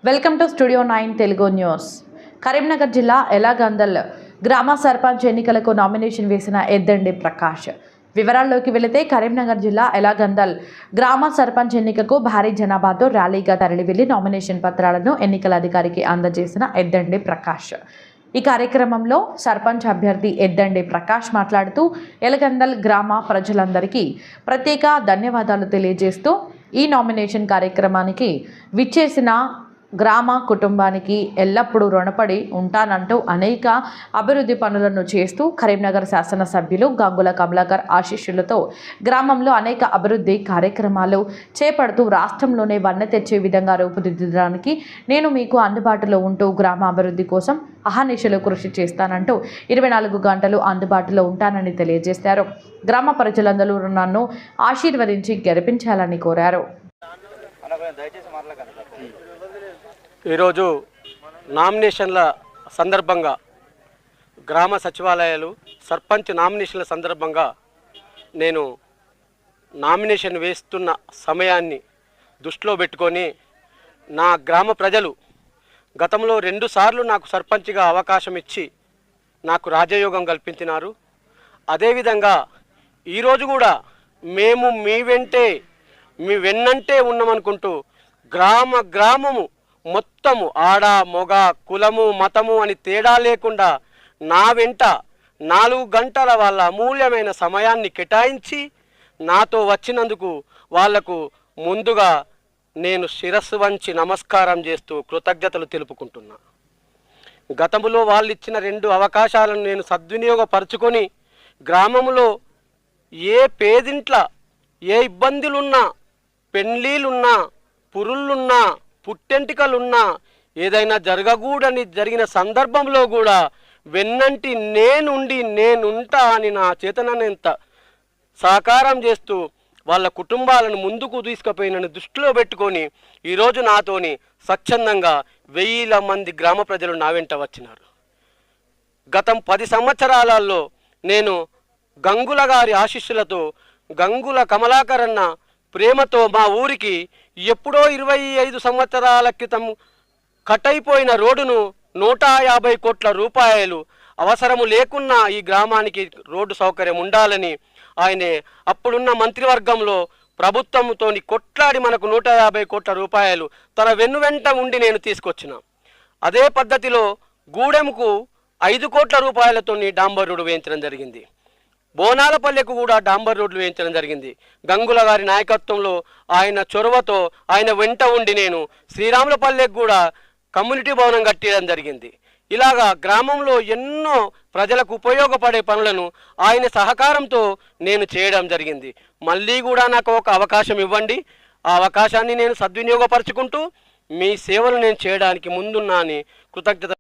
Welcome to studio 9 Telugu news. Karimnagar జిల్లా ఎలాగందల్ గ్రామ సర్పంచ్ ఎన్నికలకు నామినేషన్ వేసిన ఎద్దండి ప్రకాష్. వివరాల్లోకి వెళితే కరీంనగర్ జిల్లా ఎలాగందల్ గ్రామ సర్పంచ్ ఎన్నికకు భారీ జనాభాతో ర్యాలీగా తరలి వెళ్లి నామినేషన్ పత్రాలను ఎన్నికల అధికారికి అందజేసిన ఎద్దండి ప్రకాష్. ఈ కార్యక్రమంలో సర్పంచ్ అభ్యర్థి ఎద్దండి ప్రకాష్ మాట్లాడుతూ ఎలగందల్ గ్రామ ప్రజలందరికీ ప్రత్యేక ధన్యవాదాలు తెలియజేస్తూ ఈ నామినేషన్ కార్యక్రమానికి విచ్చేసిన గ్రామ కుటుంబానికి ఎల్లప్పుడూ రుణపడి ఉంటానంటూ అనేక అభివృద్ధి పనులను చేస్తూ కరీంనగర్ శాసనసభ్యులు గంగుల కమలాకర్ ఆశీస్సులతో గ్రామంలో అనేక అభివృద్ధి కార్యక్రమాలు చేపడుతూ రాష్ట్రంలోనే వన్నె తెచ్చే విధంగా రూపుదిద్దడానికి నేను మీకు అందుబాటులో ఉంటూ గ్రామ అభివృద్ధి కోసం అహర్నిశలు కృషి చేస్తానంటూ 24 గంటలు అందుబాటులో ఉంటానని తెలియజేశారు. గ్రామ ప్రజలందరూ నన్ను ఆశీర్వదించి గెలిపించాలని కోరారు. ఈరోజు నామినేషన్ల సందర్భంగా గ్రామ సచివాలయాలు సర్పంచ్ నామినేషన్ల సందర్భంగా నేను నామినేషన్ వేస్తున్న సమయాన్ని దృష్టిలో పెట్టుకొని నా గ్రామ ప్రజలు గతంలో 2 సార్లు నాకు సర్పంచ్గా అవకాశం ఇచ్చి నాకు రాజయోగం కల్పించినారు. అదేవిధంగా ఈరోజు కూడా మేము మీ వెన్నంటే ఉన్నామనుకుంటూ గ్రామము మొత్తము ఆడ మొగ కులము మతము అని తేడా లేకుండా నా వెంట 4 గంటల వాళ్ళ అమూల్యమైన సమయాన్ని కేటాయించి నాతో వచ్చినందుకు వాళ్లకు ముందుగా నేను శిరస్సు వంచి నమస్కారం చేస్తూ కృతజ్ఞతలు తెలుపుకుంటున్నా. గతంలో వాళ్ళు ఇచ్చిన 2 అవకాశాలను నేను సద్వినియోగపరుచుకొని గ్రామంలో ఏ పేదింట్ల ఏ ఇబ్బందులున్నా, పెళ్ళిళ్ళున్నా, పురుళ్ళున్నా, పుట్టెంటికలున్నా, ఏదైనా జరిగిన సందర్భంలో కూడా వెన్నంటి నేనుంటా అని నా చేతనంత సహకారం చేస్తూ వాళ్ళ కుటుంబాలను ముందుకు తీసుకుపోయినని దృష్టిలో పెట్టుకొని ఈరోజు నాతోని స్వచ్ఛందంగా 1000 మంది గ్రామ ప్రజలు నా వెంట వచ్చినారు. గతం 10 సంవత్సరాలలో నేను గంగుల గారి ఆశీస్సులతో గంగుల కమలాకర్ అన్న ప్రేమతో మా ఊరికి ఎప్పుడో 25 సంవత్సరాల క్రితం కట్టయిపోయిన రోడ్డును 150 కోట్ల రూపాయలు అవసరము లేకున్నా ఈ గ్రామానికి రోడ్డు సౌకర్యం ఉండాలని ఆయనే అప్పుడున్న మంత్రివర్గంలో ప్రభుత్వంతో కొట్లాడి మనకు 150 కోట్ల రూపాయలు తన వెన్నువెంట ఉండి నేను తీసుకొచ్చిన. అదే పద్ధతిలో గూడెంకు 5 కోట్ల రూపాయలతో డాంబర్ రోడ్డు వేయించడం జరిగింది. బోనాలపల్లెకు కూడా డాంబర్ రోడ్లు వేయించడం జరిగింది. గంగుల గారి నాయకత్వంలో ఆయన చొరవతో ఆయన వెంట ఉండి నేను శ్రీరాములపల్లెకు కూడా కమ్యూనిటీ భవనం కట్టడం జరిగింది. ఇలాగా గ్రామంలో ఎన్నో ప్రజలకు ఉపయోగపడే పనులను ఆయన సహకారంతో నేను చేయడం జరిగింది. మళ్ళీ కూడా నాకు ఒక అవకాశం ఇవ్వండి. ఆ అవకాశాన్ని నేను సద్వినియోగపరుచుకుంటూ మీ సేవలు నేను చేయడానికి ముందున్నా అని కృతజ్ఞత